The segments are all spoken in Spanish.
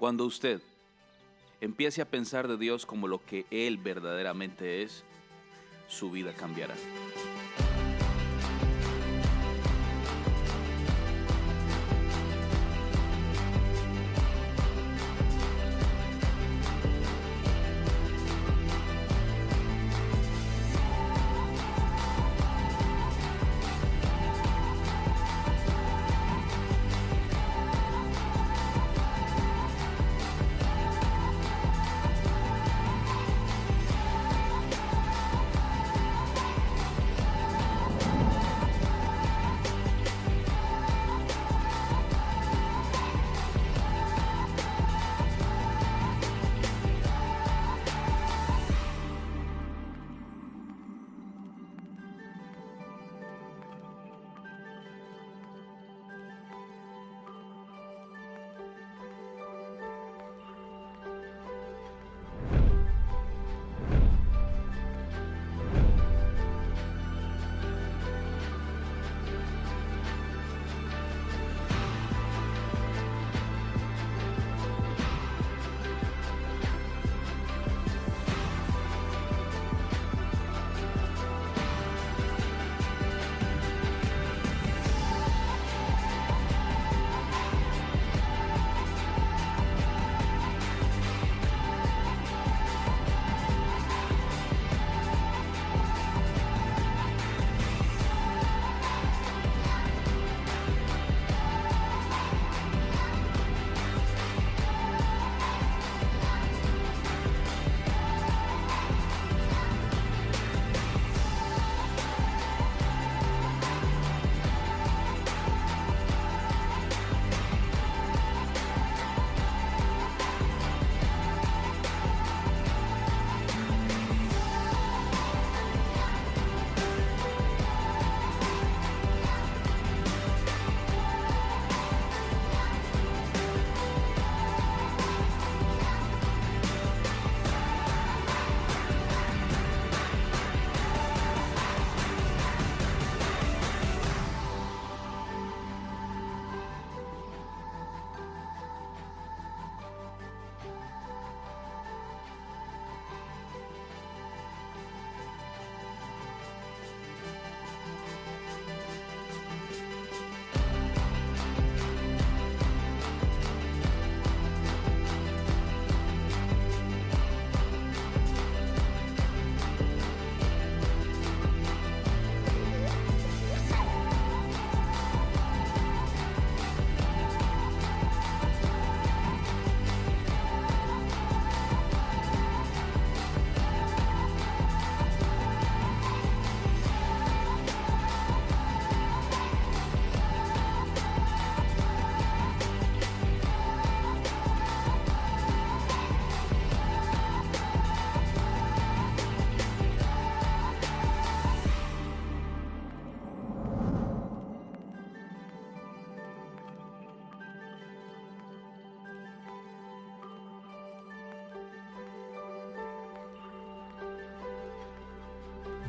Cuando usted empiece a pensar de Dios como lo que Él verdaderamente es, su vida cambiará.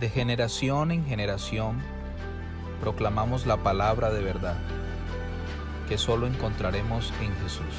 De generación en generación proclamamos la palabra de verdad, que solo encontraremos en Jesús.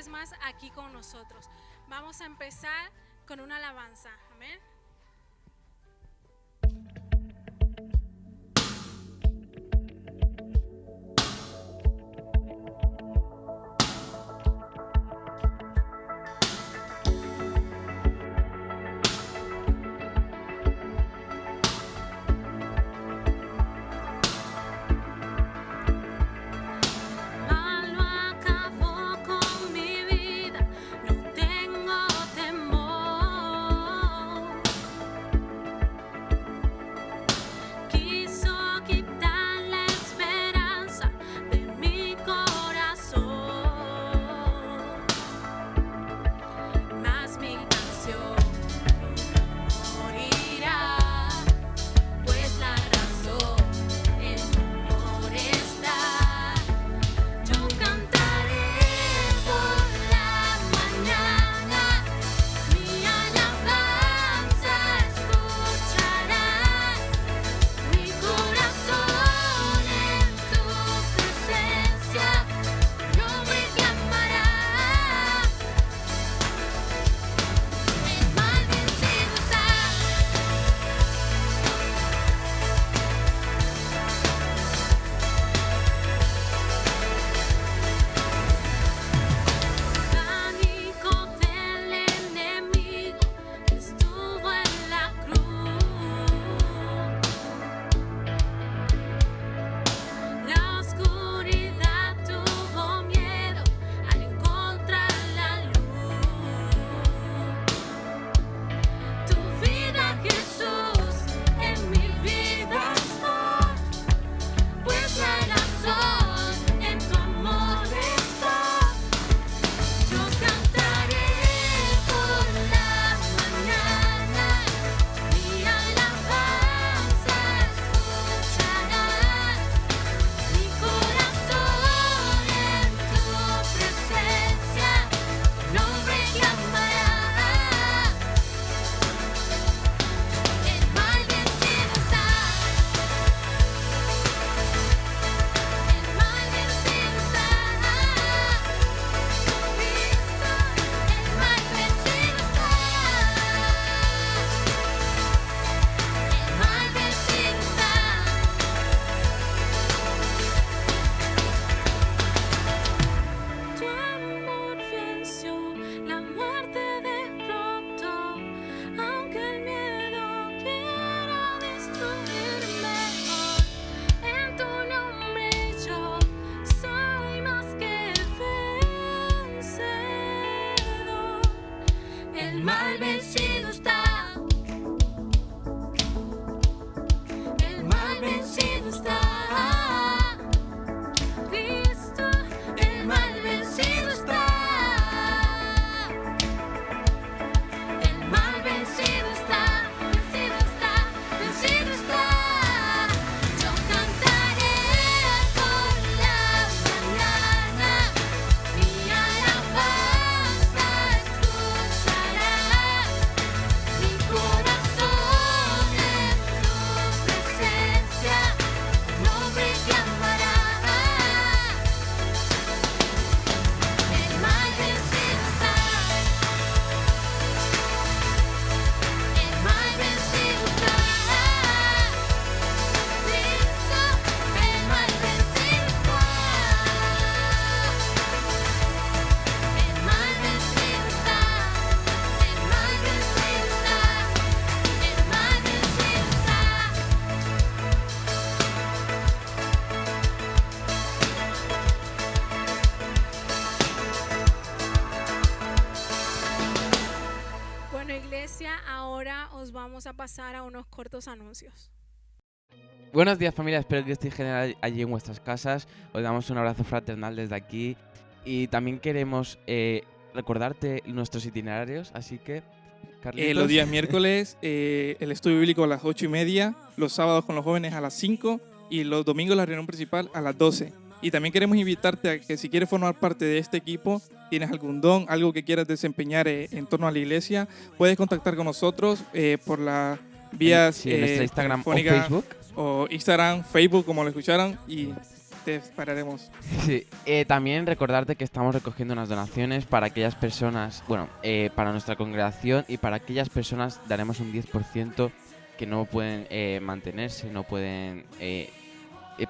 vez más aquí con nosotros. Vamos a empezar con una alabanza. Amén. Vamos a pasar a unos cortos anuncios. Buenos días, familia, espero que estéis genial allí en vuestras casas. Os damos un abrazo fraternal desde aquí y también queremos recordarte nuestros itinerarios, así que Carlitos. Los días miércoles el estudio bíblico a las 8:30, los sábados con los jóvenes a las 5 y los domingos la reunión principal a las 12. Y también queremos invitarte a que si quieres formar parte de este equipo, tienes algún don, algo que quieras desempeñar en torno a la iglesia, puedes contactar con nosotros por las vías en nuestra Instagram o Facebook. O Instagram, Facebook, como lo escucharon, y te esperaremos. Sí, también recordarte que estamos recogiendo unas donaciones para aquellas personas, bueno, para nuestra congregación, y para aquellas personas daremos un 10% que no pueden mantenerse, no pueden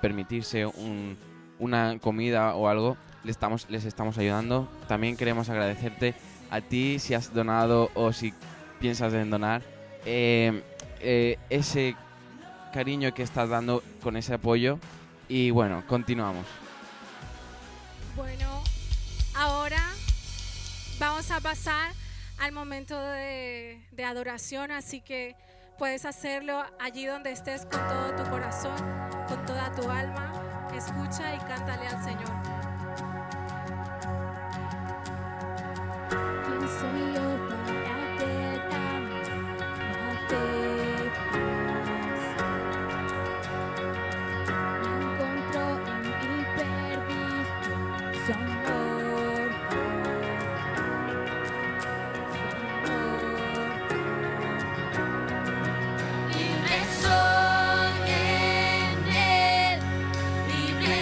permitirse una comida o algo. Les estamos ayudando. También queremos agradecerte a ti si has donado o si piensas en donar, ese cariño que estás dando con ese apoyo. Y bueno, continuamos. Bueno, ahora vamos a pasar al momento de adoración, así que puedes hacerlo allí donde estés con todo tu corazón, con toda tu alma. Escucha y cántale al Señor. ¿Quién soy yo para que tan me afectas? Me encontró en mi perdición su amor, libre soy en él, libre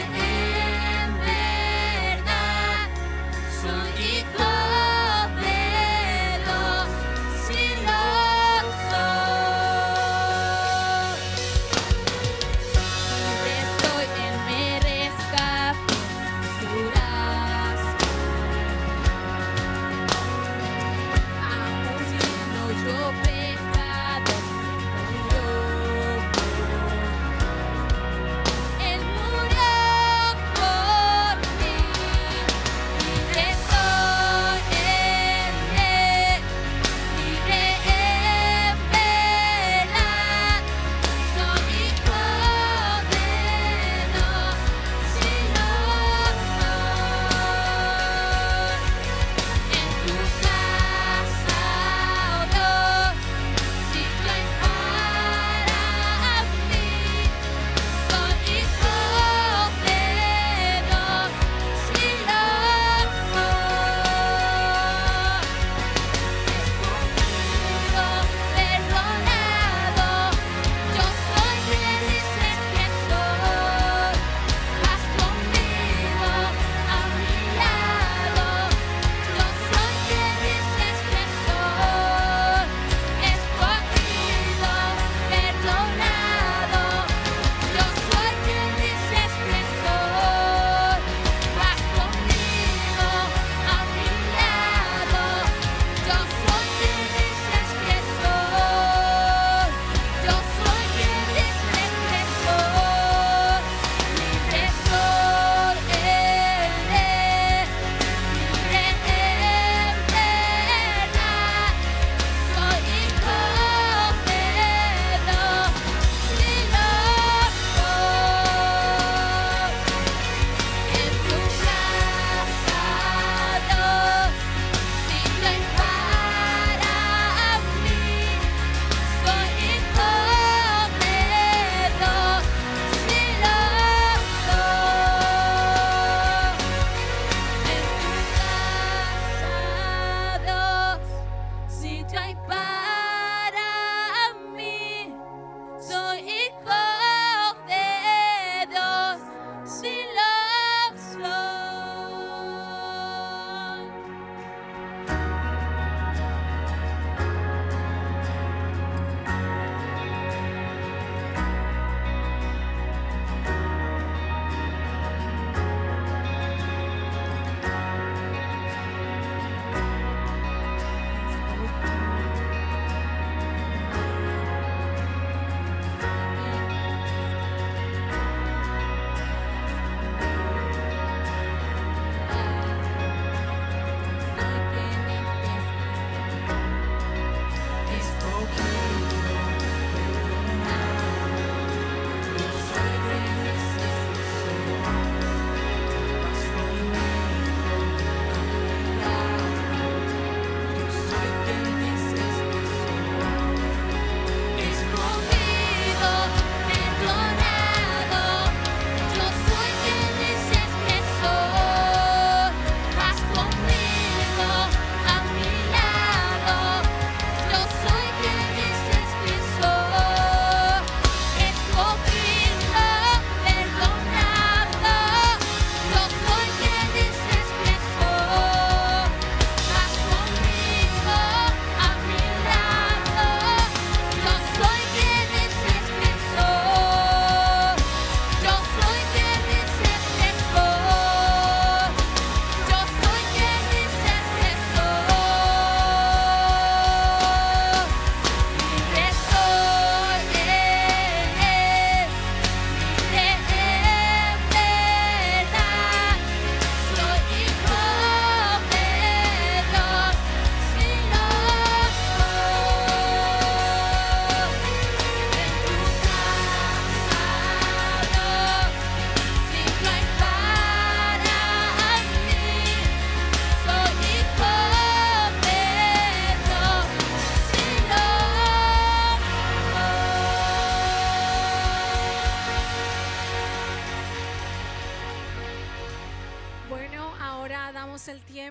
en verdad, soy hijo de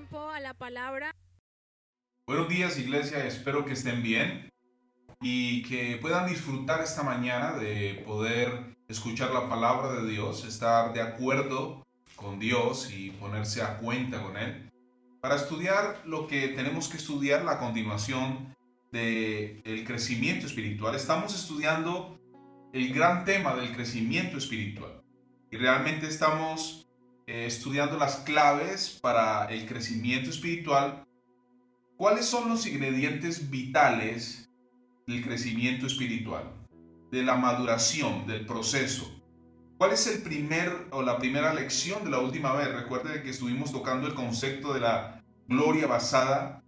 tiempo a la palabra. Buenos días, iglesia, espero que estén bien y que puedan disfrutar esta mañana de poder escuchar la palabra de Dios, estar de acuerdo con Dios y ponerse a cuenta con Él para estudiar lo que tenemos que estudiar, la continuación del crecimiento espiritual. Estamos estudiando el gran tema del crecimiento espiritual y realmente estamos estudiando las claves para el crecimiento espiritual. ¿Cuáles son los ingredientes vitales del crecimiento espiritual, de la maduración, del proceso? ¿Cuál es la primera lección de la última vez? Recuerde que estuvimos tocando el concepto de la gloria basada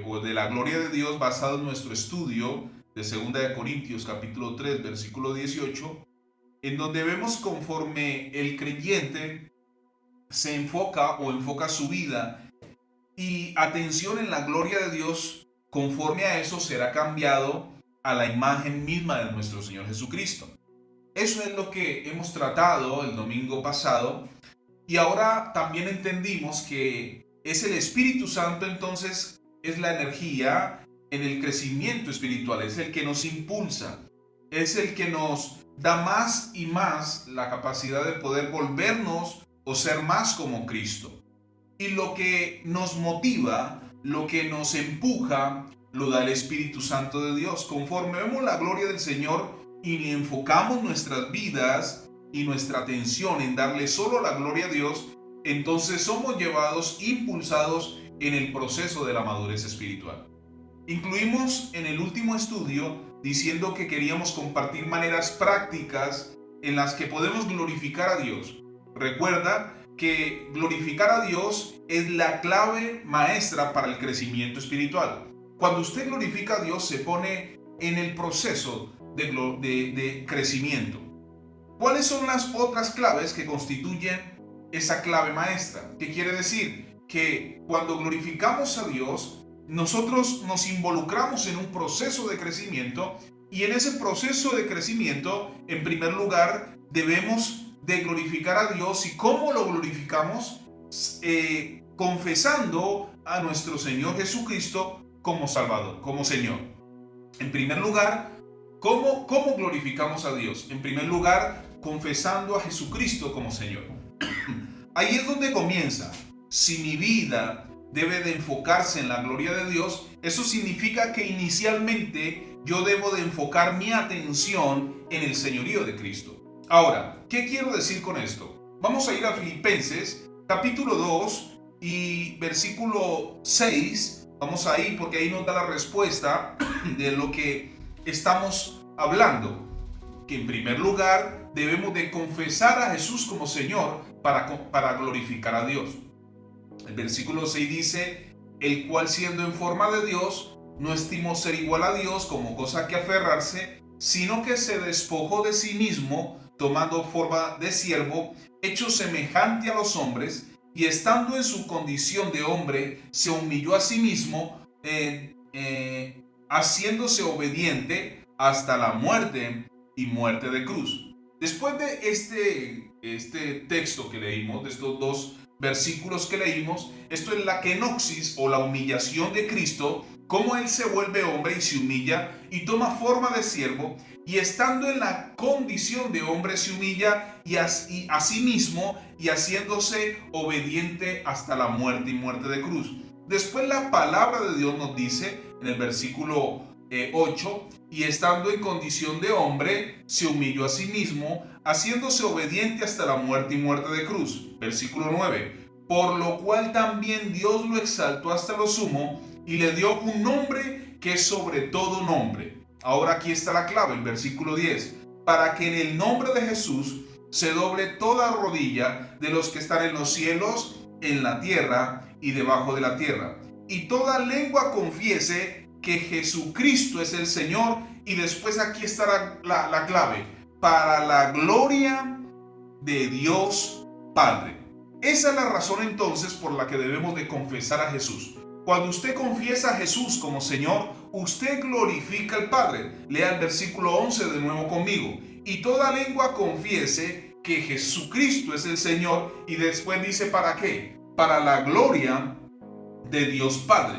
o de la gloria de Dios basado en nuestro estudio de 2 de Corintios capítulo 3 versículo 18, en donde vemos conforme el creyente se enfoca su vida y atención en la gloria de Dios, conforme a eso será cambiado a la imagen misma de nuestro Señor Jesucristo. Eso es lo que hemos tratado el domingo pasado y ahora también entendimos que es el Espíritu Santo, entonces es la energía en el crecimiento espiritual, es el que nos impulsa, es el que nos da más y más la capacidad de poder volvernos o ser más como Cristo. Y lo que nos motiva, lo que nos empuja, lo da el Espíritu Santo de Dios. Conforme vemos la gloria del Señor y enfocamos nuestras vidas y nuestra atención en darle solo la gloria a Dios, entonces somos llevados, impulsados en el proceso de la madurez espiritual. Incluimos en el último estudio diciendo que queríamos compartir maneras prácticas en las que podemos glorificar a Dios. Recuerda que glorificar a Dios es la clave maestra para el crecimiento espiritual. Cuando usted glorifica a Dios se pone en el proceso de crecimiento. ¿Cuáles son las otras claves que constituyen esa clave maestra? ¿Qué quiere decir? Que cuando glorificamos a Dios, nosotros nos involucramos en un proceso de crecimiento y en ese proceso de crecimiento, en primer lugar, debemos de glorificar a Dios. ¿Y cómo lo glorificamos? Confesando a nuestro Señor Jesucristo como Salvador, como Señor. En primer lugar, ¿cómo glorificamos a Dios? En primer lugar, confesando a Jesucristo como Señor. Ahí es donde comienza. Si mi vida debe de enfocarse en la gloria de Dios, eso significa que inicialmente yo debo de enfocar mi atención en el señorío de Cristo. Ahora, ¿qué quiero decir con esto? Vamos a ir a Filipenses capítulo 2 y versículo 6. Vamos ahí porque ahí nos da la respuesta de lo que estamos hablando. Que en primer lugar debemos de confesar a Jesús como Señor para glorificar a Dios. El versículo 6 dice: el cual siendo en forma de Dios, no estimó ser igual a Dios como cosa que aferrarse, sino que se despojó de sí mismo, tomando forma de siervo, hecho semejante a los hombres, y estando en su condición de hombre, se humilló a sí mismo, haciéndose obediente hasta la muerte y muerte de cruz. Después de este texto que leímos, de estos dos versículos que leímos, esto es la kenosis o la humillación de Cristo, cómo Él se vuelve hombre y se humilla y toma forma de siervo, y estando en la condición de hombre se humilla y a sí mismo, y haciéndose obediente hasta la muerte y muerte de cruz. Después la palabra de Dios nos dice en el versículo 8, y estando en condición de hombre se humilló a sí mismo, haciéndose obediente hasta la muerte y muerte de cruz. Versículo 9, por lo cual también Dios lo exaltó hasta lo sumo y le dio un nombre que es sobre todo nombre. Ahora aquí está la clave, el versículo 10, para que en el nombre de Jesús se doble toda rodilla de los que están en los cielos, en la tierra y debajo de la tierra, y toda lengua confiese que Jesucristo es el Señor. Y después aquí está la clave, para la gloria de Dios Padre. Esa es la razón entonces por la que debemos de confesar a Jesús. Cuando usted confiesa a Jesús como Señor, usted glorifica al Padre. Lea el versículo 11 de nuevo conmigo. Y toda lengua confiese que Jesucristo es el Señor. Y después dice, ¿para qué? para la gloria de Dios Padre.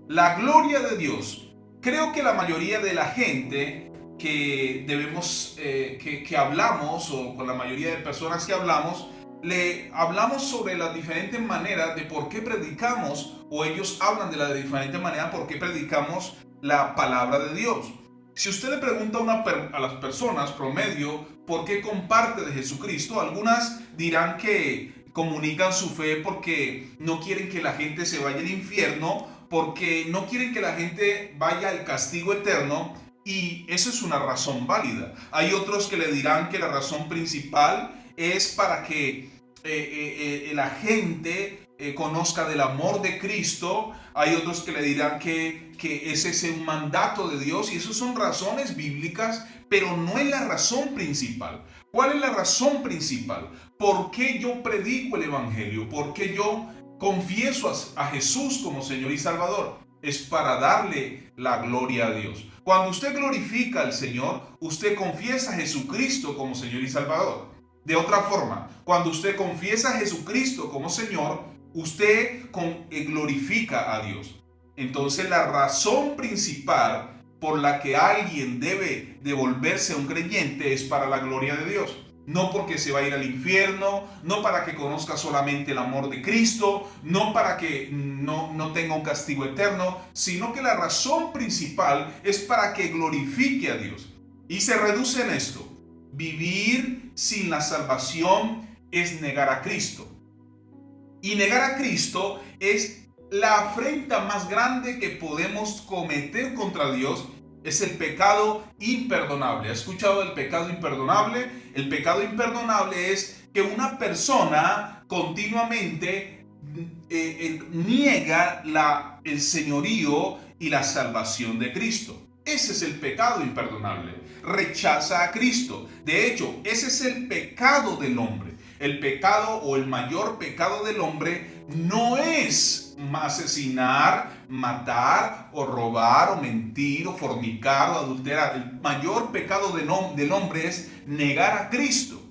La gloria de Dios. Creo que la mayoría de la gente que que hablamos, o con la mayoría de personas que hablamos, le hablamos sobre las diferentes maneras de por qué predicamos, o ellos hablan de la diferente manera por qué predicamos la palabra de Dios. Si usted le pregunta a las personas promedio por qué comparte de Jesucristo, algunas dirán que comunican su fe porque no quieren que la gente se vaya al infierno, porque no quieren que la gente vaya al castigo eterno, y eso es una razón válida. Hay otros que le dirán que la razón principal es para que la gente conozca del amor de Cristo. Hay otros que le dirán que ese es un mandato de Dios, y esas son razones bíblicas, pero no es la razón principal. ¿Cuál es la razón principal? ¿Por qué yo predico el Evangelio? ¿Por qué yo confieso a Jesús como Señor y Salvador? Es para darle la gloria a Dios. Cuando usted glorifica al Señor, usted confiesa a Jesucristo como Señor y Salvador. De otra forma, cuando usted confiesa a Jesucristo como Señor, usted glorifica a Dios. Entonces, la razón principal por la que alguien debe de volverse un creyente es para la gloria de Dios. No porque se va a ir al infierno, no para que conozca solamente el amor de Cristo, no para que no tenga un castigo eterno, sino que la razón principal es para que glorifique a Dios. Y se reduce en esto: vivir sin la salvación es negar a Cristo. Y negar a Cristo es la afrenta más grande que podemos cometer contra Dios. Es el pecado imperdonable. ¿Ha escuchado el pecado imperdonable? El pecado imperdonable es que una persona continuamente niega el señorío y la salvación de Cristo. Ese es el pecado imperdonable. Rechaza a Cristo. De hecho, ese es el pecado del hombre. El pecado, o el mayor pecado del hombre, no es asesinar, matar, o robar, o mentir, o fornicar, o adulterar. El mayor pecado del hombre es negar a Cristo.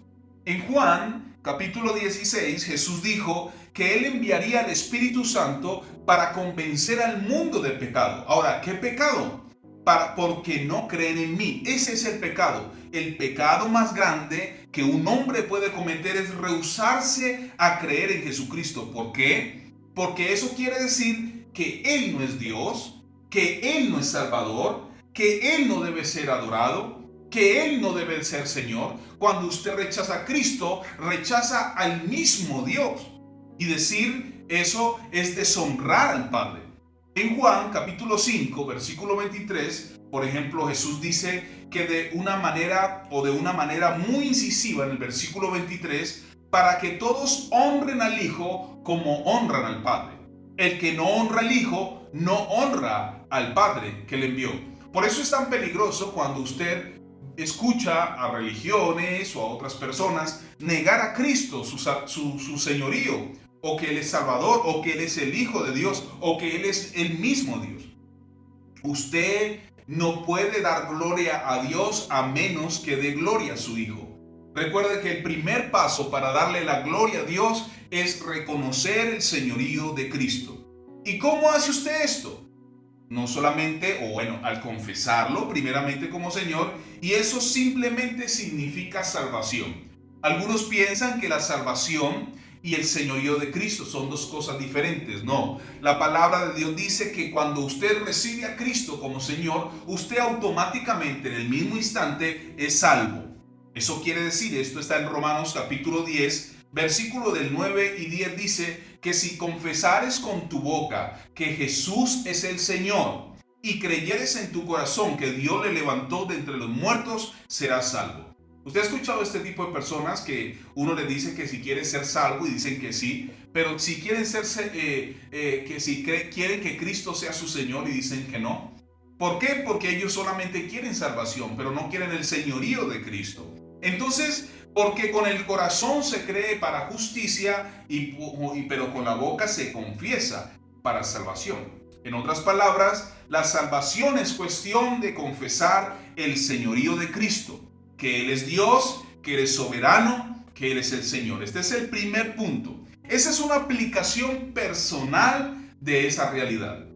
En Juan capítulo 16, Jesús dijo que Él enviaría al Espíritu Santo para convencer al mundo del pecado. Ahora, ¿qué pecado? Porque no creen en mí. Ese es el pecado. El pecado más grande que un hombre puede cometer es rehusarse a creer en Jesucristo. ¿Por qué? Porque eso quiere decir que Él no es Dios, que Él no es Salvador, que Él no debe ser adorado, que Él no debe ser Señor. Cuando usted rechaza a Cristo, rechaza al mismo Dios. Y decir eso es deshonrar al Padre. En Juan capítulo 5, versículo 23, por ejemplo, Jesús dice que de una manera muy incisiva, en el versículo 23, para que todos honren al Hijo como honran al Padre. El que no honra al Hijo, no honra al Padre que le envió. Por eso es tan peligroso cuando usted escucha a religiones o a otras personas negar a Cristo, su señorío, o que Él es Salvador, o que Él es el Hijo de Dios, o que Él es el mismo Dios. Usted no puede dar gloria a Dios a menos que dé gloria a su Hijo. Recuerde que el primer paso para darle la gloria a Dios es reconocer el señorío de Cristo. ¿Y cómo hace usted esto? No solamente, al confesarlo primeramente como Señor, y eso simplemente significa salvación. Algunos piensan que la salvación y el señorío de Cristo son dos cosas diferentes. No, la palabra de Dios dice que cuando usted recibe a Cristo como Señor, usted automáticamente en el mismo instante es salvo. Eso quiere decir, esto está en Romanos capítulo 10, versículo del 9 y 10, dice que si confesares con tu boca que Jesús es el Señor y creyeres en tu corazón que Dios le levantó de entre los muertos, serás salvo. ¿Usted ha escuchado este tipo de personas que uno le dice que si quiere ser salvo y dicen que sí, pero si quieren quieren que Cristo sea su Señor y dicen que no? ¿Por qué? Porque ellos solamente quieren salvación, pero no quieren el señorío de Cristo. Entonces, porque con el corazón se cree para justicia, pero con la boca se confiesa para salvación. En otras palabras, la salvación es cuestión de confesar el señorío de Cristo, que Él es Dios, que Él es soberano, que Él es el Señor. Este es el primer punto. Esa es una aplicación personal de esa realidad.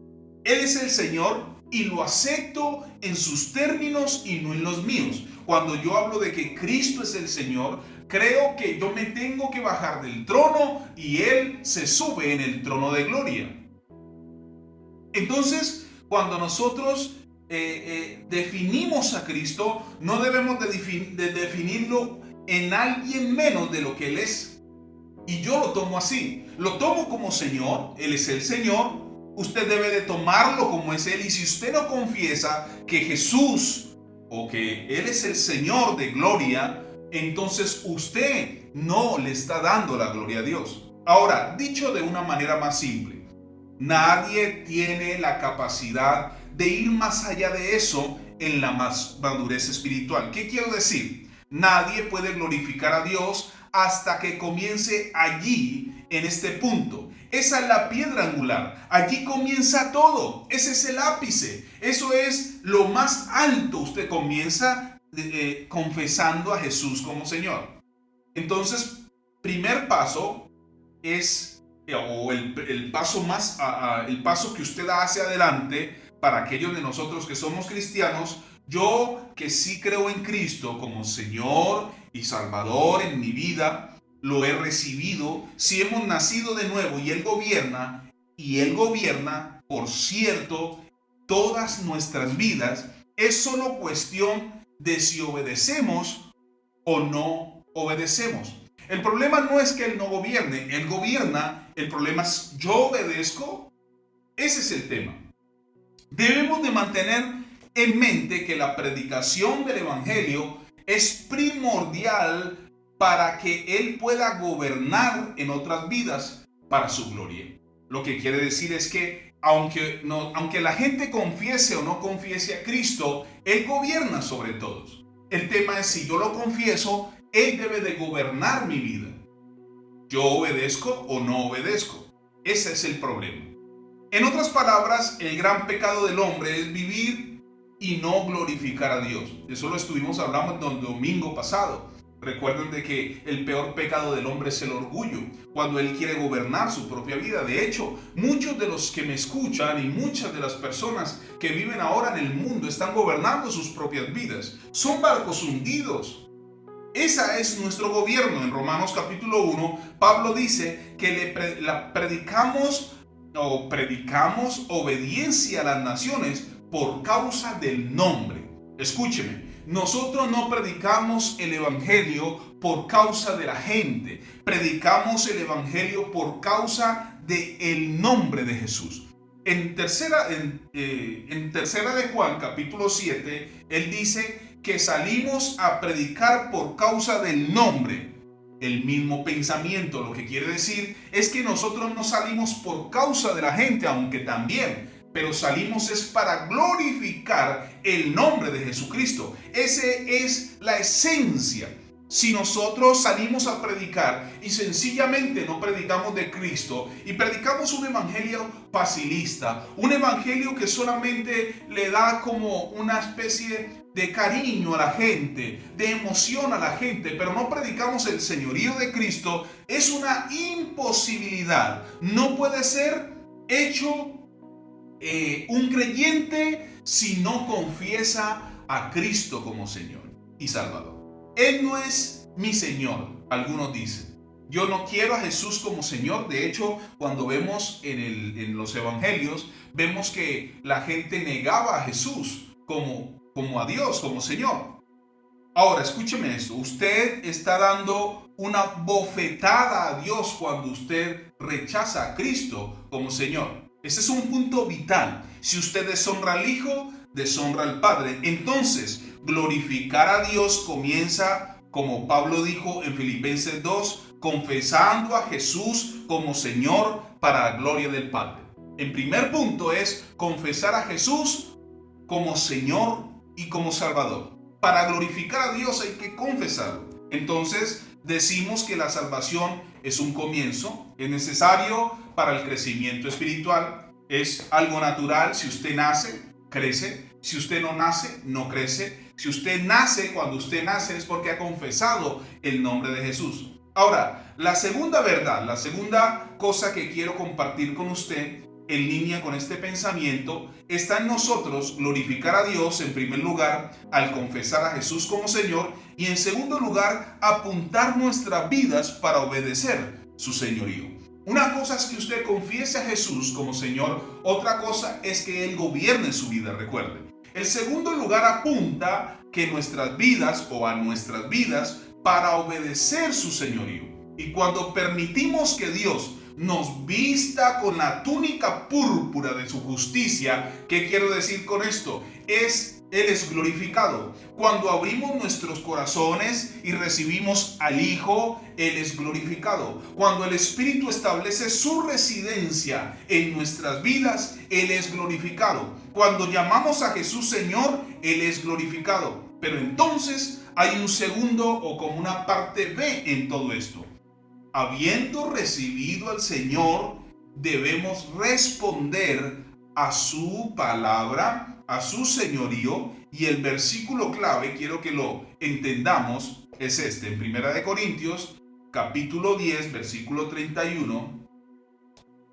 Él es el Señor y lo acepto en sus términos y no en los míos. Cuando yo hablo de que Cristo es el Señor, creo que yo me tengo que bajar del trono y Él se sube en el trono de gloria. Entonces, cuando nosotros definimos a Cristo, no debemos de definirlo en alguien menos de lo que Él es. Y yo lo tomo así. Lo tomo como Señor. Él es el Señor. Usted debe de tomarlo como es Él. Y si usted no confiesa que Jesús o que Él es el Señor de gloria, entonces usted no le está dando la gloria a Dios. Ahora, dicho de una manera más simple, nadie tiene la capacidad de ir más allá de eso en la madurez espiritual. ¿Qué quiero decir? Nadie puede glorificar a Dios hasta que comience allí, en este punto. Esa es la piedra angular. Allí comienza todo. Ese es el ápice. Eso es lo más alto. Usted comienza confesando a Jesús como Señor. Entonces, primer paso es, o el paso más, el paso que usted da hacia adelante para aquellos de nosotros que somos cristianos. Yo que sí creo en Cristo como Señor y Salvador en mi vida, lo he recibido. Si hemos nacido de nuevo y Él gobierna, por cierto, todas nuestras vidas, es solo cuestión de si obedecemos o no obedecemos. El problema no es que Él no gobierne, Él gobierna. El problema es, ¿yo obedezco? Ese es el tema. Debemos de mantener en mente que la predicación del Evangelio es primordial para que Él pueda gobernar en otras vidas para su gloria. Lo que quiere decir es que aunque la gente confiese o no confiese a Cristo, Él gobierna sobre todos. El tema es, si yo lo confieso, Él debe de gobernar mi vida. ¿Yo obedezco o no obedezco? Ese es el problema. En otras palabras, el gran pecado del hombre es vivir y no glorificar a Dios. Eso lo estuvimos hablando el domingo pasado. Recuerden de que el peor pecado del hombre es el orgullo, cuando él quiere gobernar su propia vida. De hecho, muchos de los que me escuchan y muchas de las personas que viven ahora en el mundo están gobernando sus propias vidas. Son barcos hundidos. Ese es nuestro gobierno. En Romanos capítulo 1, Pablo dice que predicamos obediencia a las naciones por causa del nombre. Escúcheme. Nosotros no predicamos el Evangelio por causa de la gente. Predicamos el Evangelio por causa del nombre de Jesús. En tercera de Juan, capítulo 7, él dice que salimos a predicar por causa del nombre. El mismo pensamiento, lo que quiere decir es que nosotros no salimos por causa de la gente, aunque también, pero salimos es para glorificar el nombre de Jesucristo. Esa es la esencia. Si nosotros salimos a predicar y sencillamente no predicamos de Cristo y predicamos un evangelio facilista, un evangelio que solamente le da como una especie de cariño a la gente, de emoción a la gente, pero no predicamos el señorío de Cristo, es una imposibilidad. No puede ser hecho un creyente si no confiesa a Cristo como Señor y Salvador. Él no es mi Señor, algunos dicen. Yo no quiero a Jesús como Señor. De hecho, cuando vemos en los evangelios, vemos que la gente negaba a Jesús como a Dios, como Señor. Ahora, escúcheme esto. Usted está dando una bofetada a Dios cuando usted rechaza a Cristo como Señor. Ese es un punto vital. Si usted deshonra al Hijo, deshonra al Padre. Entonces, glorificar a Dios comienza, como Pablo dijo en Filipenses 2, confesando a Jesús como Señor para la gloria del Padre. El primer punto es confesar a Jesús como Señor y como Salvador. Para glorificar a Dios hay que confesarlo. Entonces, decimos que la salvación es un comienzo, es necesario para el crecimiento espiritual, es algo natural. Si usted nace, crece. Si usted no nace, no crece. Si usted nace, cuando usted nace es porque ha confesado el nombre de Jesús. Ahora, la segunda verdad, la segunda cosa que quiero compartir con usted en línea con este pensamiento, está en nosotros glorificar a Dios en primer lugar al confesar a Jesús como Señor y en segundo lugar apuntar nuestras vidas para obedecer su señorío. Una cosa es que usted confiese a Jesús como Señor, otra cosa es que Él gobierne su vida, recuerde. El segundo lugar apunta que nuestras vidas o a nuestras vidas para obedecer su señorío. Y cuando permitimos que Dios nos vista con la túnica púrpura de su justicia, ¿qué quiero decir con esto? Él es glorificado. Cuando abrimos nuestros corazones y recibimos al Hijo, Él es glorificado. Cuando el Espíritu establece su residencia en nuestras vidas, Él es glorificado. Cuando llamamos a Jesús Señor, Él es glorificado. Pero entonces hay un segundo o como una parte B en todo esto. Habiendo recibido al Señor, debemos responder a su palabra, a su señorío. Y el versículo clave, quiero que lo entendamos, es este, en 1 Corintios, capítulo 10, versículo 31,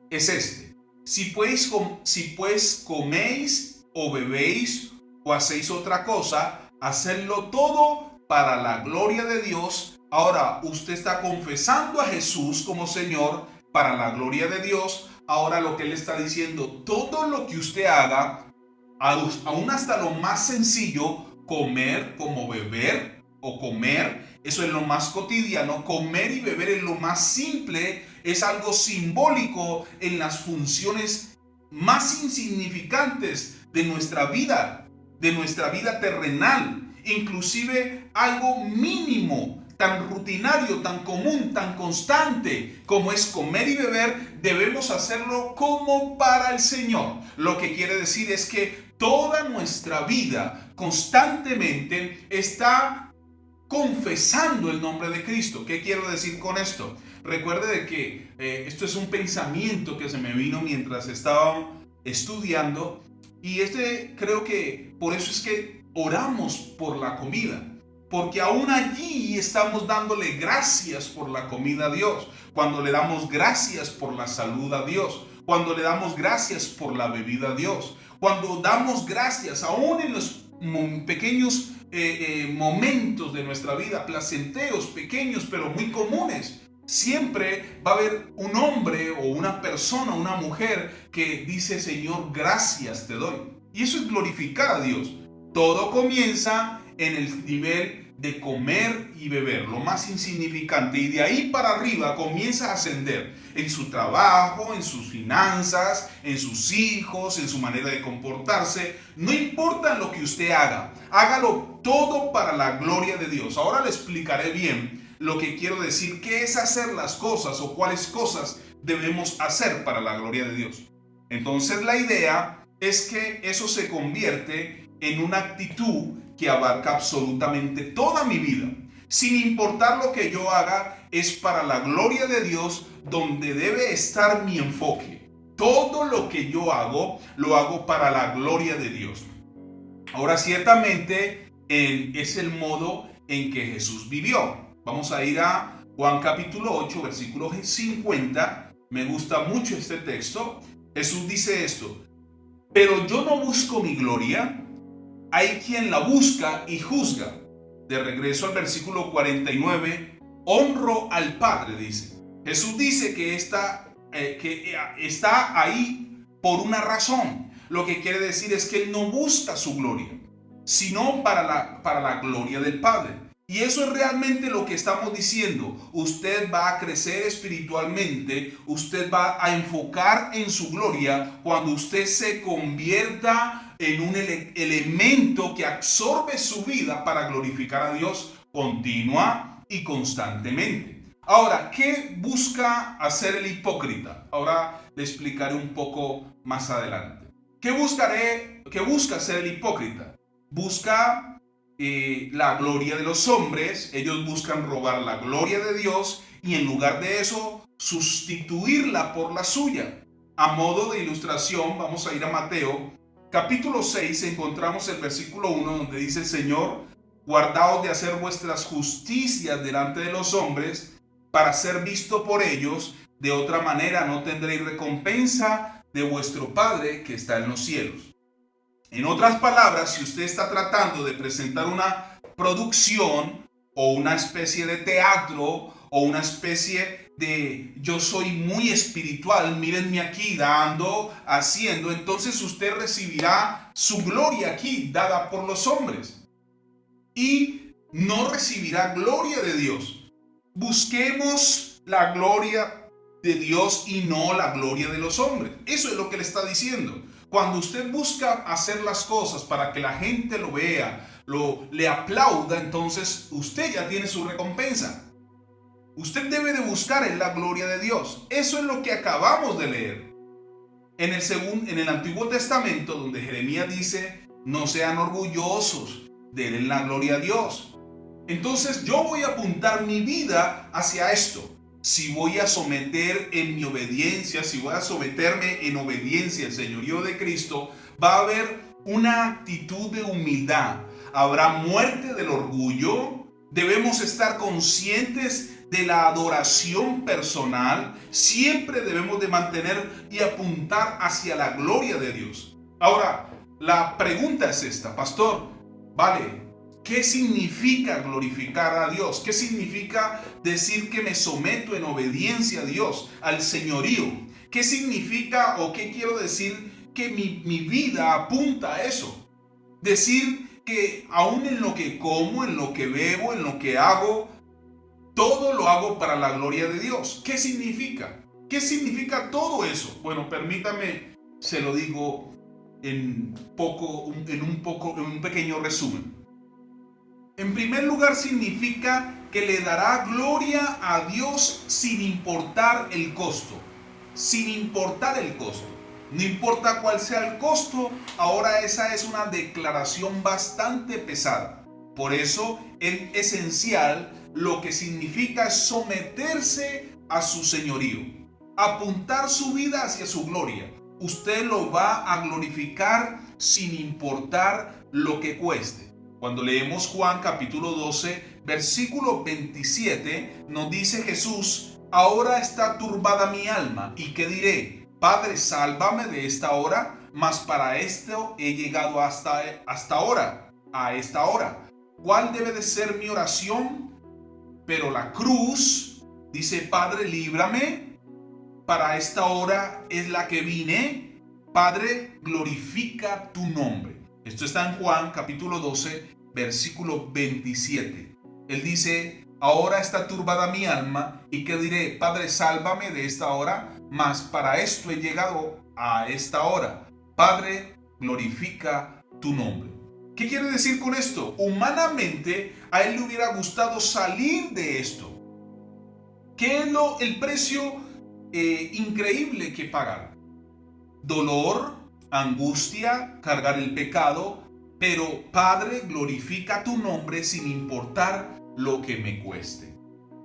es este. Si pues coméis o bebéis o hacéis otra cosa, hacedlo todo para la gloria de Dios. Ahora usted está confesando a Jesús como Señor para la gloria de Dios. Ahora lo que Él está diciendo, todo lo que usted haga, aún hasta lo más sencillo, comer como beber o comer, eso es lo más cotidiano. Comer y beber es lo más simple, es algo simbólico en las funciones más insignificantes de nuestra vida terrenal, inclusive algo mínimo, tan rutinario, tan común, tan constante como es comer y beber, debemos hacerlo como para el Señor. Lo que quiere decir es que toda nuestra vida constantemente está confesando el nombre de Cristo. ¿Qué quiero decir con esto? Recuerde de que esto es un pensamiento que se me vino mientras estaba estudiando, y creo que por eso es que oramos por la comida. Porque aún allí estamos dándole gracias por la comida a Dios. Cuando le damos gracias por la salud a Dios. Cuando le damos gracias por la bebida a Dios. Cuando damos gracias aún en los pequeños momentos de nuestra vida, placenteros, pequeños pero muy comunes. Siempre va a haber un hombre o una persona, una mujer que dice: Señor, gracias te doy. Y eso es glorificar a Dios. Todo comienza en el nivel de comer y beber, lo más insignificante, y de ahí para arriba comienza a ascender en su trabajo, en sus finanzas, en sus hijos, en su manera de comportarse. No importa lo que usted haga, hágalo todo para la gloria de Dios. Ahora le explicaré bien lo que quiero decir, qué es hacer las cosas o cuáles cosas debemos hacer para la gloria de Dios. Entonces la idea es que eso se convierte en una actitud que abarca absolutamente toda mi vida. Sin importar lo que yo haga, es para la gloria de Dios donde debe estar mi enfoque. Todo lo que yo hago, lo hago para la gloria de Dios. Ahora, ciertamente, es el modo en que Jesús vivió. Vamos a ir a Juan capítulo 8, versículo 50. Me gusta mucho este texto. Jesús dice esto: pero yo no busco mi gloria, hay quien la busca y juzga. De regreso al versículo 49, honro al Padre, dice. Jesús dice que está ahí por una razón. Lo que quiere decir es que Él no busca su gloria, sino para la gloria del Padre. Y eso es realmente lo que estamos diciendo. Usted va a crecer espiritualmente, usted va a enfocar en su gloria cuando usted se convierta en un elemento que absorbe su vida para glorificar a Dios continua y constantemente. Ahora, ¿qué busca hacer el hipócrita? Ahora le explicaré un poco más adelante. ¿Qué busca hacer el hipócrita? Busca la gloria de los hombres. Ellos buscan robar la gloria de Dios y en lugar de eso sustituirla por la suya. A modo de ilustración, vamos a ir a Mateo capítulo 6, encontramos el versículo 1 donde dice: Señor, guardaos de hacer vuestras justicias delante de los hombres para ser visto por ellos. De otra manera no tendréis recompensa de vuestro Padre que está en los cielos. En otras palabras, si usted está tratando de presentar una producción o una especie de teatro o una especie de yo soy muy espiritual, mírenme aquí dando, haciendo, entonces usted recibirá su gloria aquí dada por los hombres y no recibirá gloria de Dios. Busquemos la gloria de Dios y no la gloria de los hombres. Eso es lo que le está diciendo. Cuando usted busca hacer las cosas para que la gente lo vea, le aplauda, entonces usted ya tiene su recompensa. Usted debe de buscar en la gloria de Dios. Eso es lo que acabamos de leer. En el Antiguo Testamento, donde Jeremías dice, no sean orgullosos, denle la gloria a Dios. Entonces yo voy a apuntar mi vida hacia esto. Si voy a someter en mi obediencia, si voy a someterme en obediencia al señorío de Cristo, va a haber una actitud de humildad. Habrá muerte del orgullo. Debemos estar conscientes de la adoración personal. Siempre debemos de mantener y apuntar hacia la gloria de Dios. Ahora, la pregunta es esta, pastor, vale, ¿qué significa glorificar a Dios? ¿Qué significa decir que me someto en obediencia a Dios, al señorío? ¿Qué significa o qué quiero decir que mi vida apunta a eso? Decir que aún en lo que como, en lo que bebo, en lo que hago, todo lo hago para la gloria de Dios. ¿Qué significa? ¿Qué significa todo eso? Bueno, permítame, se lo digo en un pequeño resumen. En primer lugar, significa que le dará gloria a Dios sin importar el costo. Sin importar el costo. No importa cuál sea el costo, ahora esa es una declaración bastante pesada. Por eso es esencial lo que significa someterse a su señorío. Apuntar su vida hacia su gloria. Usted lo va a glorificar sin importar lo que cueste. Cuando leemos Juan capítulo 12, versículo 27, nos dice Jesús, ahora está turbada mi alma, ¿y qué diré? Padre, sálvame de esta hora, mas para esto he llegado hasta ahora, a esta hora. ¿Cuál debe de ser mi oración? Pero la cruz, dice, Padre, líbrame, para esta hora es la que vine. Padre, glorifica tu nombre. Esto está en Juan capítulo 12, versículo 27. Él dice, ahora está turbada mi alma, ¿y qué diré? Padre, sálvame de esta hora, mas para esto he llegado a esta hora. Padre, glorifica tu nombre. ¿Qué quiere decir con esto? Humanamente, a él le hubiera gustado salir de esto. ¿Qué es el precio increíble que pagar? Dolor, angustia, cargar el pecado, pero Padre, glorifica tu nombre sin importar lo que me cueste.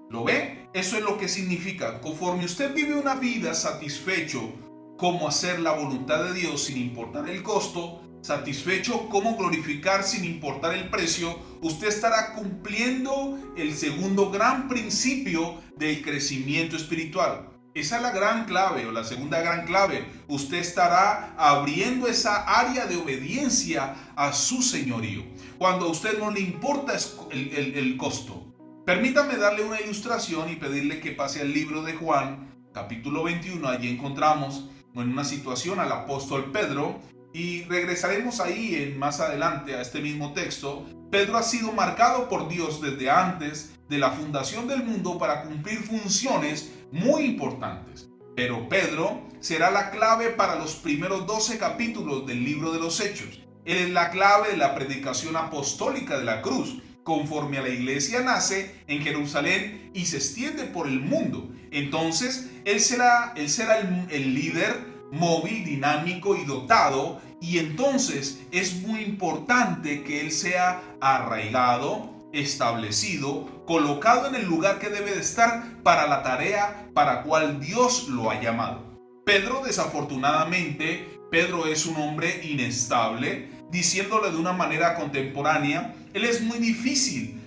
¿Lo ve? Eso es lo que significa. Conforme usted vive una vida satisfecho como hacer la voluntad de Dios sin importar el costo, satisfecho como glorificar sin importar el precio, usted estará cumpliendo el segundo gran principio del crecimiento espiritual. Esa es la gran clave o la segunda gran clave. Usted estará abriendo esa área de obediencia a su señorío. Cuando a usted no le importa el costo. Permítame darle una ilustración y pedirle que pase al libro de Juan, capítulo 21. Allí encontramos en una situación al apóstol Pedro y regresaremos ahí más adelante a este mismo texto. Pedro ha sido marcado por Dios desde antes de la fundación del mundo para cumplir funciones muy importantes. Pero Pedro será la clave para los primeros 12 capítulos del libro de los Hechos. Él es la clave de la predicación apostólica de la cruz, conforme a la iglesia nace en Jerusalén y se extiende por el mundo. Entonces, él será el líder móvil, dinámico y dotado, y entonces es muy importante que él sea arraigado, establecido, colocado en el lugar que debe de estar para la tarea para cual Dios lo ha llamado. Pedro, desafortunadamente, Pedro es un hombre inestable. Diciéndole de una manera contemporánea, para él es muy difícil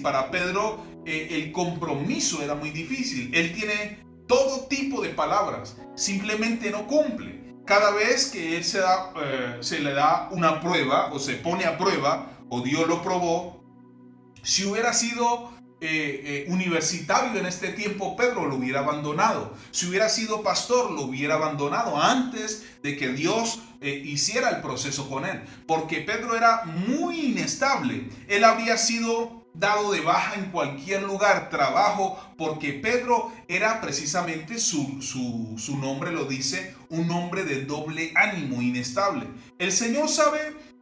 para Pedro el compromiso era muy difícil. Él tiene todo tipo de palabras, simplemente no cumple. Cada vez que él se le da una prueba o se pone a prueba o Dios lo probó, si hubiera sido universitario en este tiempo, Pedro lo hubiera abandonado. Si hubiera sido pastor, lo hubiera abandonado antes de que Dios hiciera el proceso con él, porque Pedro era muy inestable. Él había sido dado de baja en cualquier lugar, trabajo, porque Pedro era precisamente su nombre lo dice, un hombre de doble ánimo, inestable. El Señor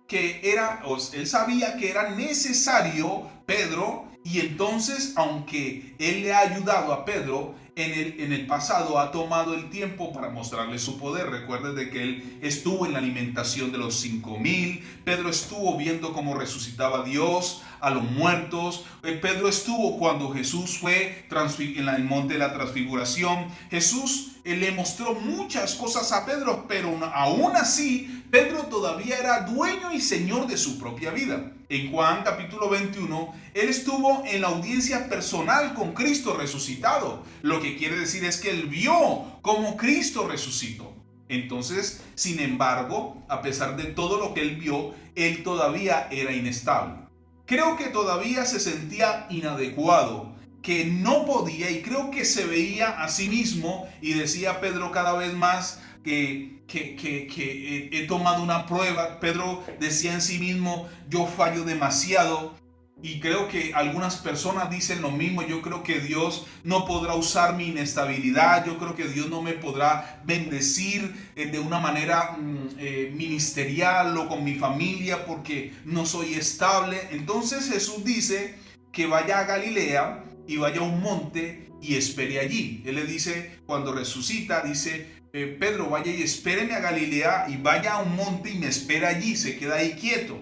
él sabía que era necesario Pedro, y entonces, aunque él le ha ayudado a Pedro en el pasado, ha tomado el tiempo para mostrarle su poder. Recuerden de que él estuvo en la alimentación de los 5,000. Pedro estuvo viendo cómo resucitaba Dios a los muertos. Pedro estuvo cuando Jesús fue en el monte de la transfiguración. Jesús le mostró muchas cosas a Pedro, pero aún así Pedro todavía era dueño y señor de su propia vida. En Juan capítulo 21, él estuvo en la audiencia personal con Cristo resucitado. Lo que quiere decir es que él vio cómo Cristo resucitó. Entonces, sin embargo, a pesar de todo lo que él vio, él todavía era inestable. Creo que todavía se sentía inadecuado, que no podía, y creo que se veía a sí mismo, y decía Pedro cada vez más que he tomado una prueba. Pedro decía en sí mismo, yo fallo demasiado. Y creo que algunas personas dicen lo mismo. Yo creo que Dios no podrá usar mi inestabilidad. Yo creo que Dios no me podrá bendecir de una manera ministerial o con mi familia porque no soy estable. Entonces Jesús dice que vaya a Galilea y vaya a un monte y espere allí. Él le dice, cuando resucita, dice, Pedro, vaya y espéreme a Galilea y vaya a un monte y me espera allí. Se queda ahí quieto.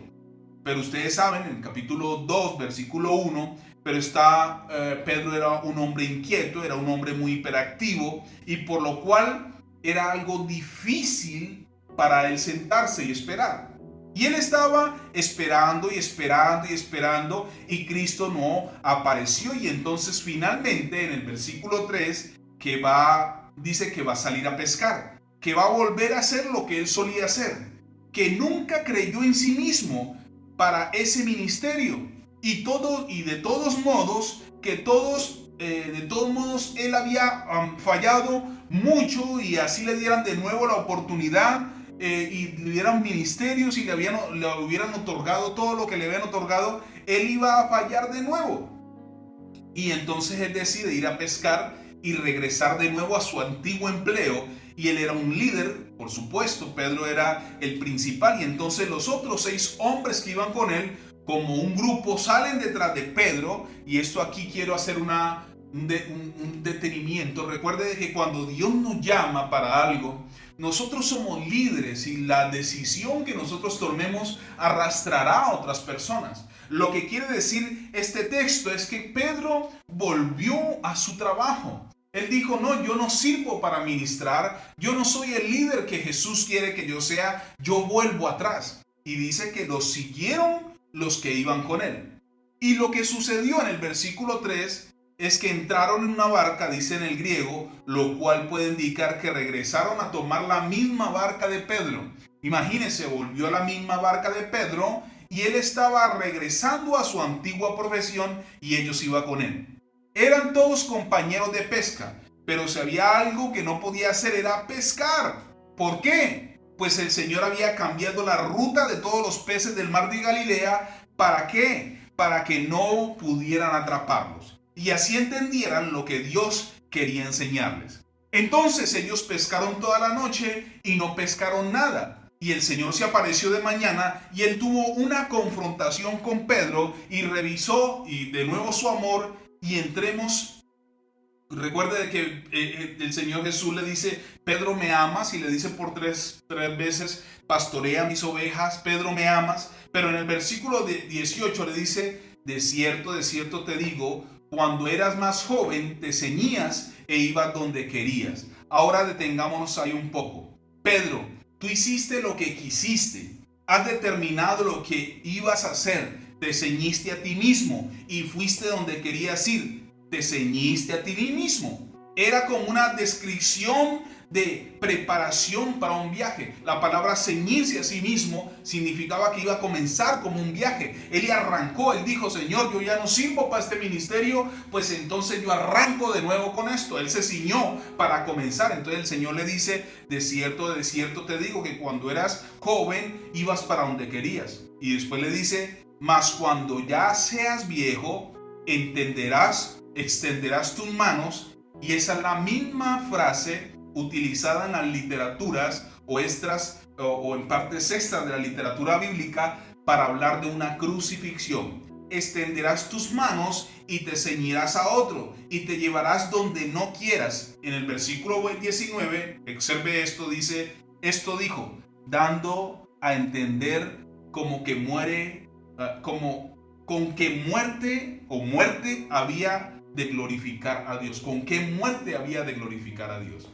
Pero ustedes saben, en el capítulo 2, versículo 1, Pedro era un hombre inquieto, era un hombre muy hiperactivo, y por lo cual era algo difícil para él sentarse y esperar. Y él estaba esperando y esperando y esperando, y Cristo no apareció. Y entonces finalmente en el versículo 3, dice que va a salir a pescar, que va a volver a hacer lo que él solía hacer, que nunca creyó en sí mismo para ese ministerio, y de todos modos él había fallado mucho, y así le dieran de nuevo la oportunidad y le dieran ministerios y le hubieran otorgado todo lo que le habían otorgado, él iba a fallar de nuevo. Y entonces él decide ir a pescar y regresar de nuevo a su antiguo empleo. Y él era un líder, por supuesto, Pedro era el principal, y entonces los otros 6 hombres que iban con él, como un grupo, salen detrás de Pedro. Y esto aquí quiero hacer un detenimiento. Recuerde que cuando Dios nos llama para algo, nosotros somos líderes, y la decisión que nosotros tomemos arrastrará a otras personas. Lo que quiere decir este texto es que Pedro volvió a su trabajo. Él dijo, no, yo no sirvo para ministrar, yo no soy el líder que Jesús quiere que yo sea, yo vuelvo atrás. Y dice que los siguieron los que iban con él. Y lo que sucedió en el versículo 3 es que entraron en una barca, dice en el griego, lo cual puede indicar que regresaron a tomar la misma barca de Pedro. Imagínense, volvió a la misma barca de Pedro, y él estaba regresando a su antigua profesión, y ellos iban con él. Eran todos compañeros de pesca, pero si había algo que no podía hacer era pescar. ¿Por qué? Pues el Señor había cambiado la ruta de todos los peces del mar de Galilea. ¿Para qué? Para que no pudieran atraparlos y así entendieran lo que Dios quería enseñarles. Entonces ellos pescaron toda la noche y no pescaron nada. Y el Señor se apareció de mañana, y él tuvo una confrontación con Pedro y revisó y de nuevo su amor. Y entremos, recuerde que el Señor Jesús le dice, Pedro, ¿me amas? Y le dice por tres veces, pastorea mis ovejas, Pedro, ¿me amas? Pero en el versículo 18 le dice, de cierto te digo, cuando eras más joven te ceñías e ibas donde querías. Ahora detengámonos ahí un poco. Pedro, tú hiciste lo que quisiste, has determinado lo que ibas a hacer. te ceñiste a ti mismo y fuiste donde querías ir. Te ceñiste a ti mismo. Era como una descripción de preparación para un viaje. La palabra ceñirse a sí mismo significaba que iba a comenzar como un viaje. Él arrancó, él dijo: Señor, yo ya no sirvo para este ministerio, pues entonces yo arranco de nuevo con esto. Él se ciñó para comenzar. Entonces el Señor le dice: de cierto te digo que cuando eras joven ibas para donde querías. Y después le dice: mas cuando ya seas viejo, entenderás, extenderás tus manos. Y esa es la misma frase utilizada en las literaturas o en partes extras de la literatura bíblica para hablar de una crucifixión. Extenderás tus manos y te ceñirás a otro y te llevarás donde no quieras. En el versículo 19, observe esto, dice: esto dijo, dando a entender como que muere, con que muerte había de glorificar a Dios. ¿Con qué muerte había de glorificar a Dios?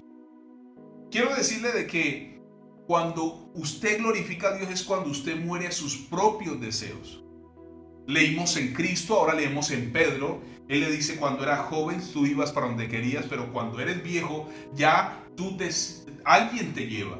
Quiero decirle de que cuando usted glorifica a Dios es cuando usted muere a sus propios deseos. Leímos en Cristo, ahora leemos en Pedro. Él le dice: cuando eras joven tú ibas para donde querías, pero cuando eres viejo ya alguien te lleva.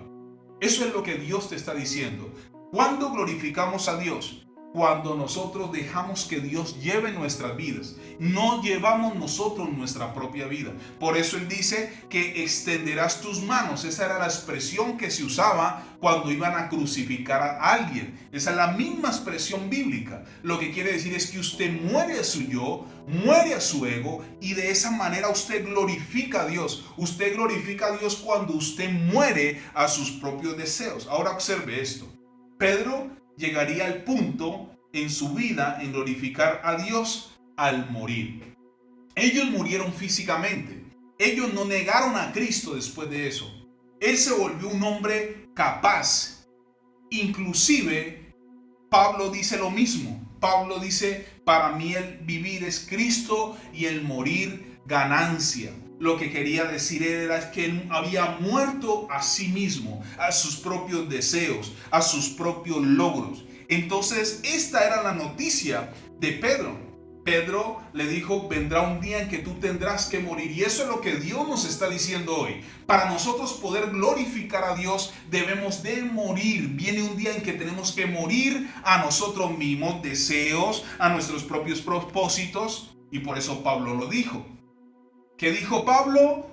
Eso es lo que Dios te está diciendo. ¿Cuándo glorificamos a Dios? Cuando nosotros dejamos que Dios lleve nuestras vidas. No llevamos nosotros nuestra propia vida. Por eso Él dice que extenderás tus manos. Esa era la expresión que se usaba cuando iban a crucificar a alguien. Esa es la misma expresión bíblica. Lo que quiere decir es que usted muere a su yo, muere a su ego, y de esa manera usted glorifica a Dios. Usted glorifica a Dios cuando usted muere a sus propios deseos. Ahora observe esto. Pedro llegaría al punto en su vida en glorificar a Dios al morir. Ellos murieron físicamente. Ellos no negaron a Cristo después de eso. Él se volvió un hombre capaz. Inclusive Pablo dice lo mismo. Pablo dice: para mí el vivir es Cristo y el morir ganancia. Lo que quería decir era que él había muerto a sí mismo, a sus propios deseos, a sus propios logros. Entonces esta era la noticia de Pedro. Pedro le dijo: vendrá un día en que tú tendrás que morir. Y eso es lo que Dios nos está diciendo hoy. Para nosotros poder glorificar a Dios debemos de morir. Viene un día en que tenemos que morir a nosotros mismos, deseos, a nuestros propios propósitos. Y por eso Pablo lo dijo. ¿Qué dijo Pablo?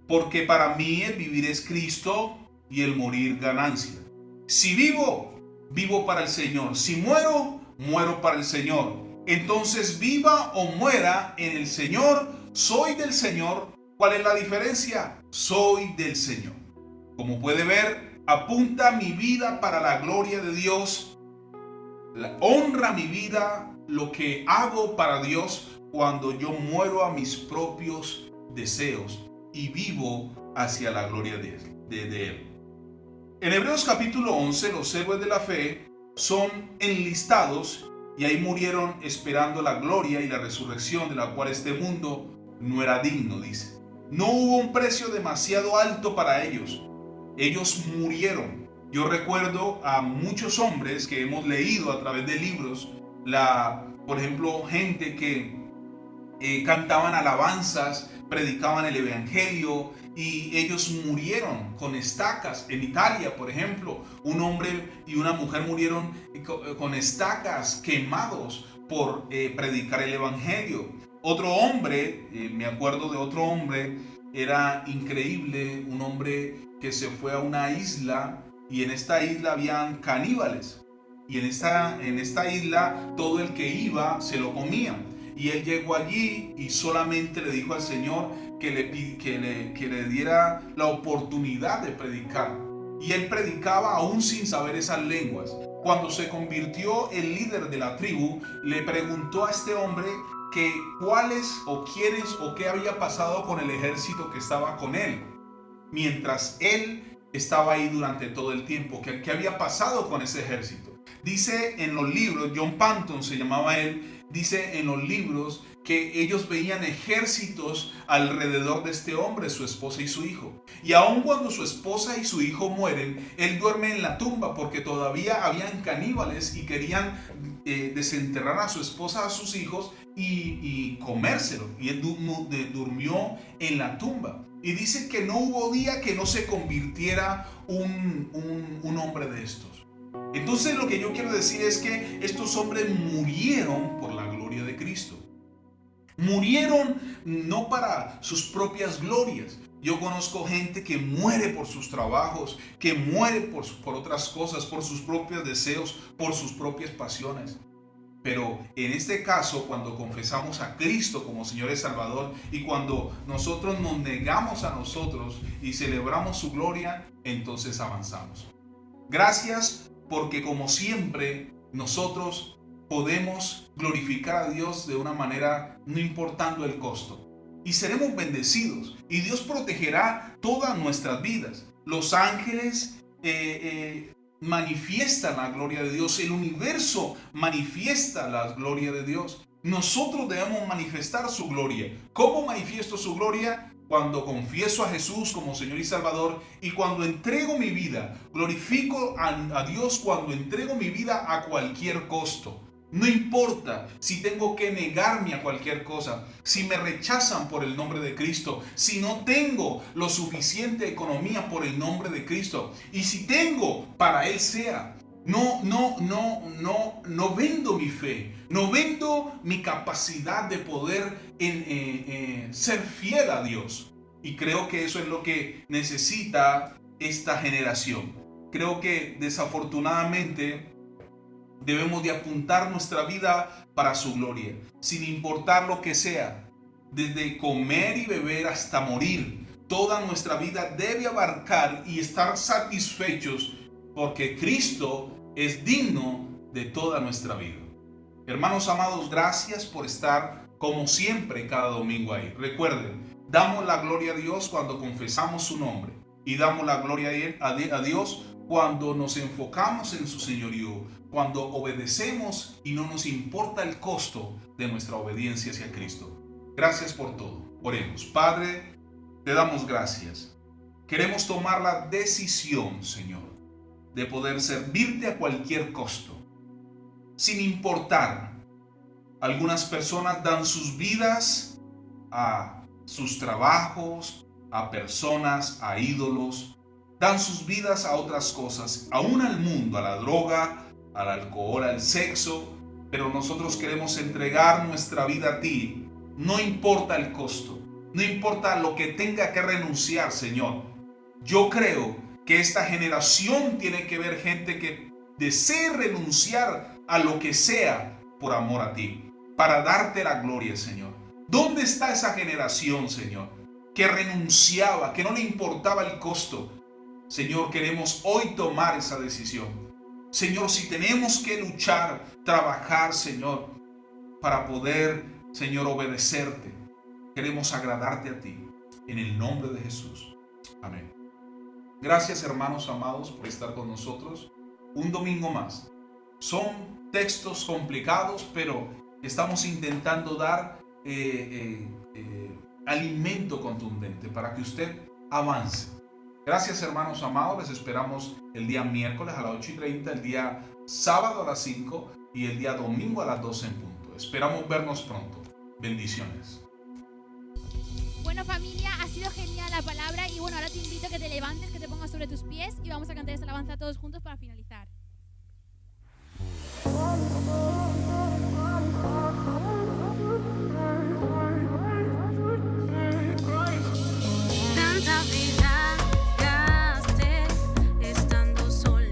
Porque para mí el vivir es Cristo y el morir ganancia. Si vivo, vivo para el Señor. Si muero, muero para el Señor. Entonces, viva o muera en el Señor, soy del Señor. ¿Cuál es la diferencia? Soy del Señor. Como puede ver, apunta mi vida para la gloria de Dios. Honra mi vida lo que hago para Dios cuando yo muero a mis propios deseos y vivo hacia la gloria de Él. En Hebreos capítulo 11, los héroes de la fe son enlistados y ahí murieron esperando la gloria y la resurrección de la cual este mundo no era digno, dice. No hubo un precio demasiado alto para ellos. Ellos murieron. Yo recuerdo a muchos hombres que hemos leído a través de libros, por ejemplo, gente que cantaban alabanzas, predicaban el evangelio y ellos murieron con estacas. En Italia, por ejemplo, un hombre y una mujer murieron con estacas, quemados por predicar el evangelio. Otro hombre, me acuerdo de otro hombre, era increíble, un hombre que se fue a una isla y en esta isla habían caníbales y en esta isla todo el que iba se lo comían. Y él llegó allí y solamente le dijo al Señor que le diera la oportunidad de predicar. Y él predicaba aún sin saber esas lenguas. Cuando se convirtió el líder de la tribu, le preguntó a este hombre que cuáles o quiénes o qué había pasado con el ejército que estaba con él. Mientras él estaba ahí durante todo el tiempo, ¿qué había pasado con ese ejército? Dice en los libros, John Panton se llamaba él, dice en los libros que ellos veían ejércitos alrededor de este hombre, su esposa y su hijo. Y aun cuando su esposa y su hijo mueren, él duerme en la tumba porque todavía habían caníbales y querían desenterrar a su esposa, a sus hijos y comérselo. Y él durmió en la tumba. Y dice que no hubo día que no se convirtiera un hombre de estos. Entonces lo que yo quiero decir es que estos hombres murieron por la gloria de Cristo. Murieron no para sus propias glorias. Yo conozco gente que muere por sus trabajos, que muere por otras cosas, por sus propios deseos, por sus propias pasiones. Pero en este caso, cuando confesamos a Cristo como Señor y Salvador y cuando nosotros nos negamos a nosotros y celebramos su gloria, entonces avanzamos. Gracias porque como siempre nosotros podemos glorificar a Dios de una manera no importando el costo. Y seremos bendecidos y Dios protegerá todas nuestras vidas. Los ángeles manifiestan la gloria de Dios. El universo manifiesta la gloria de Dios. Nosotros debemos manifestar su gloria. ¿Cómo manifiesto su gloria? Cuando confieso a Jesús como Señor y Salvador y cuando entrego mi vida. Glorifico a Dios cuando entrego mi vida a cualquier costo. No importa si tengo que negarme a cualquier cosa, si me rechazan por el nombre de Cristo, si no tengo lo suficiente economía por el nombre de Cristo, y si tengo, para Él sea. No vendo mi fe, no vendo mi capacidad de poder ser fiel a Dios. Y creo que eso es lo que necesita esta generación. Creo que desafortunadamente debemos de apuntar nuestra vida para su gloria, sin importar lo que sea, desde comer y beber hasta morir. Toda nuestra vida debe abarcar y estar satisfechos porque Cristo es digno de toda nuestra vida. Hermanos amados, gracias por estar como siempre cada domingo ahí. Recuerden, damos la gloria a Dios cuando confesamos su nombre y damos la gloria a Dios cuando nos enfocamos en su señorío, cuando obedecemos y no nos importa el costo de nuestra obediencia hacia Cristo. Gracias por todo. Oremos. Padre, te damos gracias. Queremos tomar la decisión, Señor, de poder servirte a cualquier costo, sin importar. Algunas personas dan sus vidas a sus trabajos, a personas, a ídolos, dan sus vidas a otras cosas, aún al mundo, a la droga, al alcohol, al sexo, pero nosotros queremos entregar nuestra vida a ti, no importa el costo, no importa lo que tenga que renunciar, Señor. Yo creo que esta generación tiene que ver gente que desee renunciar a lo que sea por amor a ti, para darte la gloria, Señor. ¿Dónde está esa generación, Señor, que renunciaba, que no le importaba el costo? Señor, queremos hoy tomar esa decisión. Señor, si tenemos que luchar, trabajar, Señor, para poder, Señor, obedecerte, queremos agradarte a ti, en el nombre de Jesús. Amén. Gracias, hermanos amados, por estar con nosotros un domingo más. Son textos complicados, pero estamos intentando dar alimento contundente para que usted avance. Gracias, hermanos amados. Les esperamos el día miércoles a las 8:30, el día sábado a las 5 y el día domingo a las 12 en punto. Esperamos vernos pronto. Bendiciones. Bueno, familia, ha sido genial la palabra y bueno, ahora te invito a que te levantes, que te pongas sobre tus pies y vamos a cantar esta alabanza todos juntos para finalizar. Tanta vida gasté estando solo.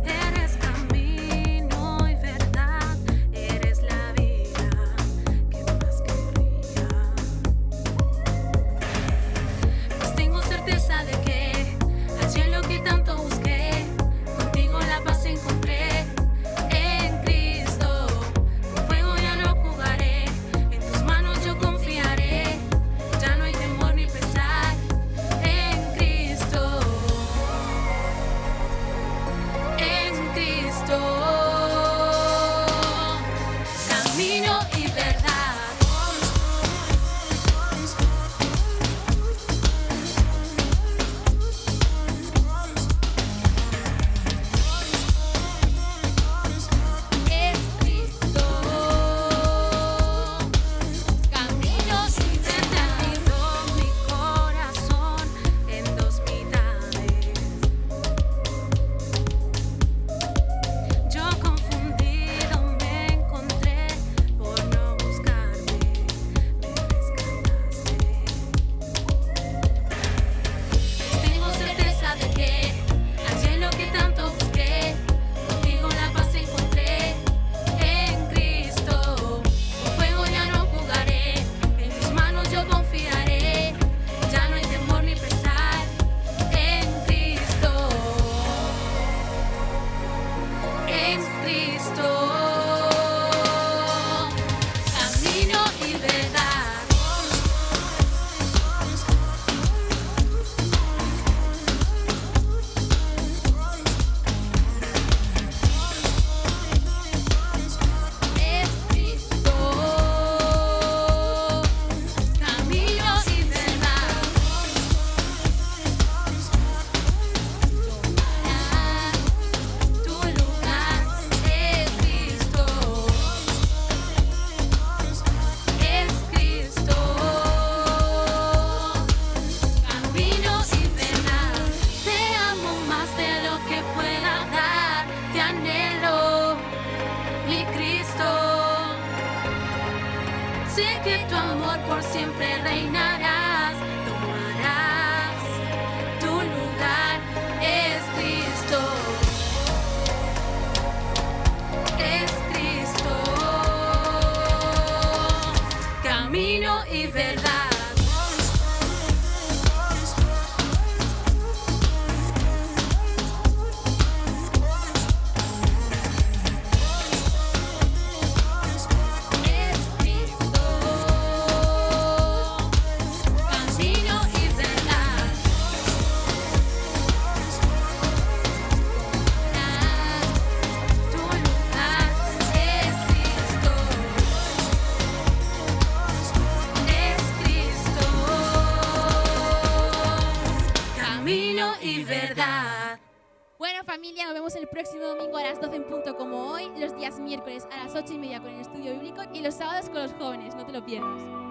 Eres camino y verdad, eres la vida que más querría. Pues tengo certeza de que amor por siempre reinarás, tomarás tu lugar, es Cristo. Es Cristo, camino y verdad. Y verdad. Bueno, familia, nos vemos el próximo domingo a las 12 en punto como hoy, los días miércoles a las 8:30 con el estudio bíblico y los sábados con los jóvenes, no te lo pierdas.